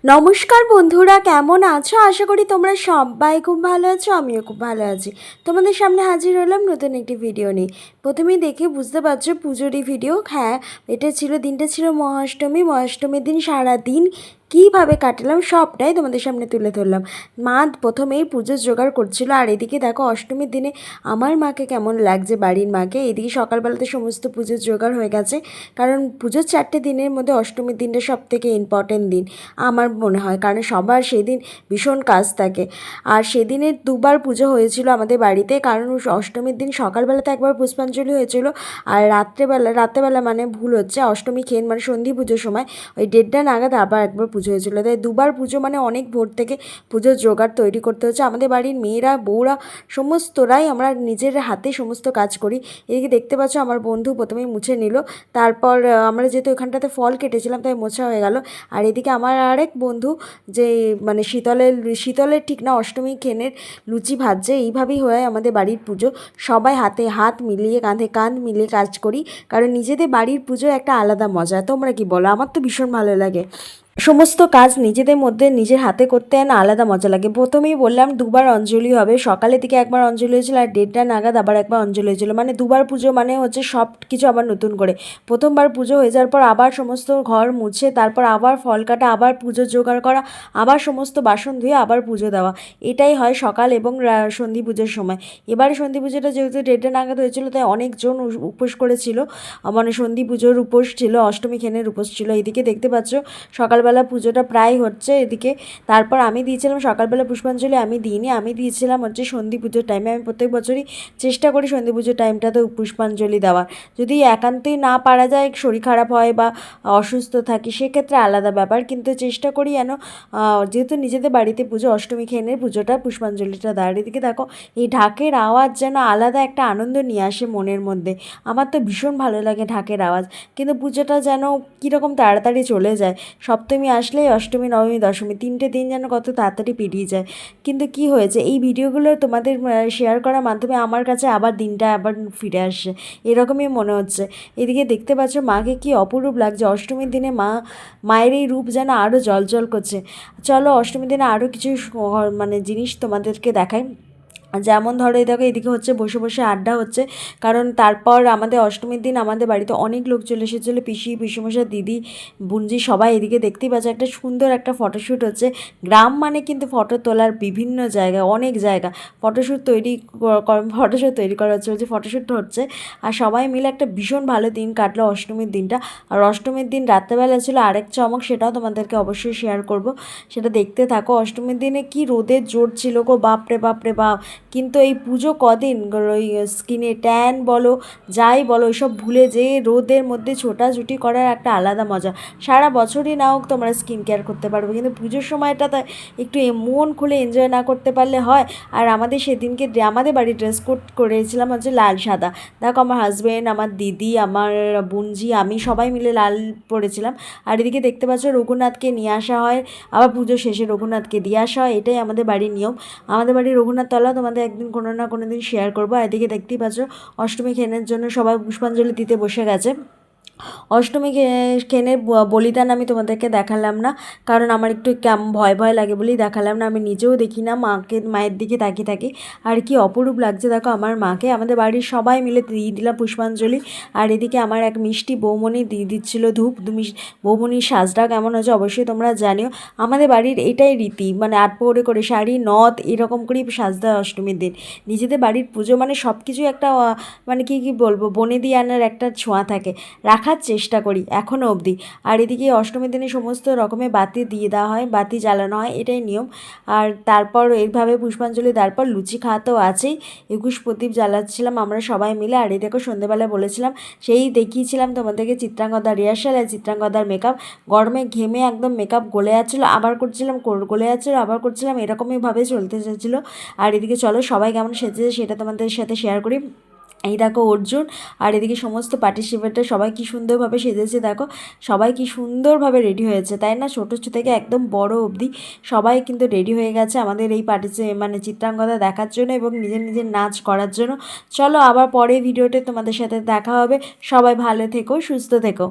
নমস্কার বন্ধুরা, কেমন আছো? আশা করি তোমরা সবাই খুব ভালো আছো, আমিও খুব ভালো আছি। তোমাদের সামনে হাজির হলাম নতুন একটি ভিডিও নিয়ে। প্রথমেই দেখে বুঝতে পারছো পুজোরই ভিডিও। হ্যাঁ, দিনটা ছিল মহাষ্টমীর দিন সারা দিন কীভাবে কাটালাম সবটাই তোমাদের সামনে তুলে ধরলাম। মা প্রথমেই পুজোর জোগাড় করছিল, আর এদিকে দেখো অষ্টমীর দিনে আমার মাকে কেমন লাগছে, বাড়ির মাকে। এদিকে সকালবেলাতে সমস্ত পুজোর জোগাড় হয়ে গেছে, কারণ পুজোর 4টে দিনের মধ্যে অষ্টমীর দিনটা সব থেকে ইম্পর্টেন্ট দিন আমার মনে হয়, কারণ সবার সেদিন ভীষণ কাজ থাকে। আর সেদিনের দুবার পুজো হয়েছিল আমাদের বাড়িতে, কারণ অষ্টমীর দিন সকালবেলাতে একবার পুষ্পাঞ্জলি হয়েছিল, আর রাত্রেবেলা মানে ভুল হচ্ছে, অষ্টমী খেন মানে সন্ধি পুজোর সময় ওই 1:30 নাগাদ আবার একবার পুজো হয়েছিল। তাই দুবার পুজো মানে অনেক ভোর থেকে পুজোর জোগাড় তৈরি করতে হচ্ছে। আমাদের বাড়ির মেয়েরা বউরা সমস্তরাই আমরা নিজের হাতে সমস্ত কাজ করি। এদিকে দেখতে পাচ্ছ আমার বন্ধু প্রথমেই মুছে নিল, তারপর আমরা যেহেতু এখানটাতে ফল কেটেছিলাম তাই মোছা হয়ে গেল। আর এদিকে আমার আরেক বন্ধু যে মানে শীতলের ঠিক না অষ্টমী খেনের লুচি ভাজছে। এইভাবেই হয় আমাদের বাড়ির পুজো, সবাই হাতে হাত মিলিয়ে কাঁধে কাঁধ মিলিয়ে কাজ করি, কারণ নিজেদের বাড়ির পুজো একটা আলাদা মজা। তোমরা কি বলো? আমার তো ভীষণ ভালো লাগে সমস্ত কাজ নিজেদের মধ্যে নিজের হাতে করতে, না আলাদা মজা লাগে। প্রথমেই বললাম দুবার অঞ্জলি হবে, সকালের দিকে একবার অঞ্জলি হয়েছিল আর 1:30 নাগাদ আবার একবার অঞ্জলি হয়েছিল, মানে দুবার পুজো, মানে হচ্ছে সব কিছু আবার নতুন করে। প্রথমবার পুজো হয়ে যাওয়ার পর আবার সমস্ত ঘর মুছে, তারপর আবার ফল কাটা, আবার পুজোর জোগাড় করা, আবার সমস্ত বাসন ধুয়ে আবার পুজো দেওয়া। এটাই হয় সকাল এবং সন্ধি পুজোর সময়। এবারে সন্ধি পুজোটা যেহেতু 1:30 নাগাদ হয়েছিল, তাই অনেকজন উপোস করেছিল, মানে সন্ধি পুজোর উপোস ছিল, অষ্টমী খেনের উপোস ছিল। এদিকে দেখতে পাচ্ছ সকালবেলা পুজোটা প্রায় হচ্ছে এদিকে। তারপর আমি দিয়েছিলাম সকালবেলা পুষ্পাঞ্জলি, আমি দিইনি, আমি দিয়েছিলাম হচ্ছে সন্ধি পুজোর টাইমে। আমি প্রত্যেক বছরই চেষ্টা করি সন্ধি পুজোর টাইমটাতে পুষ্পাঞ্জলি দেওয়ার। যদি একান্তই না পারা যায়, শরীর খারাপ হয় বা অসুস্থ থাকি, সেক্ষেত্রে আলাদা ব্যাপার, কিন্তু চেষ্টা করি যেন যেহেতু নিজেদের বাড়িতে পুজো, অষ্টমী খেনের পুজোটা পুষ্পাঞ্জলিটা দেওয়ার। এদিকে দেখো এই ঢাকের আওয়াজ যেন আলাদা একটা আনন্দ নিয়ে আসে মনের মধ্যে। আমার তো ভীষণ ভালো লাগে ঢাকের আওয়াজ, কিন্তু পুজোটা যেন কীরকম তাড়াতাড়ি চলে যায়। সপ্তমী আসলেই অষ্টমী, নবমী, দশমী 3টে দিন যেন কত তাড়াতাড়ি পেরিয়ে যায়। কিন্তু কি হয়েছে, এই ভিডিওগুলো তোমাদের শেয়ার করার মাধ্যমে আমার কাছে আবার দিনটা আবার ফিরে আসছে, এরকমই মনে হচ্ছে। এদিকে দেখতে পাচ্ছ মাকে কি অপরূপ লাগছে অষ্টমীর দিনে। মায়ের এই রূপ যেন আরও জ্বলজ্বল করছে। চলো অষ্টমীর দিনে আরও কিছু মানে জিনিস তোমাদেরকে দেখাই। যেমন ধরো এই দেখো এদিকে হচ্ছে বসে বসে আড্ডা হচ্ছে, কারণ তারপর আমাদের অষ্টমীর দিন আমাদের বাড়িতে অনেক লোক চলে এসেছিলো, পিসিমশাই, দিদি, বোনজি সবাই। এদিকে দেখতেই পাচ্ছ একটা সুন্দর একটা ফটোশ্যুট হচ্ছে। গ্রাম মানে কিন্তু ফটো তোলার বিভিন্ন জায়গায়, অনেক জায়গা ফটোশ্যুট তৈরি করা হচ্ছে, ফটোশ্যুট হচ্ছে। আর সবাই মিলে একটা ভীষণ ভালো দিন কাটলো অষ্টমীর দিনটা। আর অষ্টমীর দিন রাত্রেবেলা ছিল আরেক চমক, সেটাও তোমাদেরকে অবশ্যই শেয়ার করব, সেটা দেখতে থাকো। অষ্টমীর দিনে কি রোদের জোর ছিল গো, বাপরে বাপরে বাপ। কিন্তু এই পুজো কদিন ওই স্কিনে ট্যান বলো যাই বলো, ওইসব ভুলে যে রোদের মধ্যে ছোটাছুটি করার একটা আলাদা মজা। সারা বছরই না হোক তোমরা স্কিন কেয়ার করতে পারবে, কিন্তু পুজোর সময়টা তো একটু মন খুলে এনজয় না করতে পারলে হয়। আর আমাদের সেদিনকে আমাদের বাড়ি ড্রেস কোড করেছিলাম হচ্ছে লাল সাদা। দেখো আমার হাজব্যান্ড, আমার দিদি, আমার বোনজি, আমি সবাই মিলে লাল পরেছিলাম। আর এদিকে দেখতে পাচ্ছ রঘুনাথকে নিয়ে আসা হয়, আবার পুজো শেষে রঘুনাথকে দিয়ে আসা হয়, এটাই আমাদের বাড়ির নিয়ম। আমাদের বাড়ির রঘুনাথ তলা তোমাদের একদিন কোনো না কোনো দিন শেয়ার করবো। এদিকে দেখতেই পাচ্ছ অষ্টমী খেনের জন্য সবাই পুষ্পাঞ্জলি দিতে বসে গেছে। অষ্টমী খেনের বলিদান আমি তোমাদেরকে দেখালাম না, কারণ আমার একটু ভয় ভয় লাগে বলেই দেখালাম না। আমি নিজেও দেখি না, মায়ের দিকে তাকিয়ে থাকি। আর কি অপরূপ লাগছে দেখো আমার মাকে। আমাদের বাড়ির সবাই মিলে দিয়ে দিলাম পুষ্পাঞ্জলি। আর এদিকে আমার এক মিষ্টি বৌমণি দিয়ে দিচ্ছিল ধূপ। বৌমণির সাজটা কেমন হয়েছে অবশ্যই তোমরা জানিও। আমাদের বাড়ির এটাই রীতি, মানে 8 পৌরে করে শাড়ি, নথ, এরকম করেই সাজতে হয় অষ্টমীর দিন। নিজেদের বাড়ির পুজো মানে সব কিছু একটা মানে কি বলবো, বনে দিয়ে আনার একটা ছোঁয়া থাকে, রাখার চেষ্টা করি এখনও অবধি। আর এদিকে অষ্টমীর দিনে সমস্ত রকমের বাতি দিয়ে দেওয়া হয়, বাতি জ্বালানো হয়, এটাই নিয়ম। আর তারপর এইভাবে পুষ্পাঞ্জলি তারপর লুচি খাওয়া তো আছেই। 21 প্রদীপ জ্বালাচ্ছিলাম আমরা সবাই মিলে। আর এই দেখো সন্ধ্যেবেলায় বলেছিলাম, সেই দেখিয়েছিলাম তোমাদেরকে চিত্রাঙ্গদার রিহার্সাল আর চিত্রাঙ্গদার মেকআপ। গরমে ঘেমে একদম মেকআপ গলে যাচ্ছিলো, আবার করছিলাম, গলে যাচ্ছিলো, আবার করছিলাম, এরকমইভাবে চলতে চাইছিলো। আর এদিকে চলো সবাই কেমন সেজেছে সেটা তোমাদের সাথে শেয়ার করি। এই দেখো অর্জুন, আর এদিকে সমস্ত পার্টিসিপেন্টরা সবাই কি সুন্দরভাবে সেজেছে দেখো, সবাই কি সুন্দরভাবে রেডি হয়েছে, তাই না? ছোটো থেকে একদম বড় অবধি সবাই কিন্তু রেডি হয়ে গেছে আমাদের এই মানে চিত্রাঙ্গদা দেখার জন্য এবং নিজের নিজের নাচ করার জন্য। চলো আবার পরে ভিডিওতে তোমাদের সাথে দেখা হবে। সবাই ভালো থেকো, সুস্থ থেকো।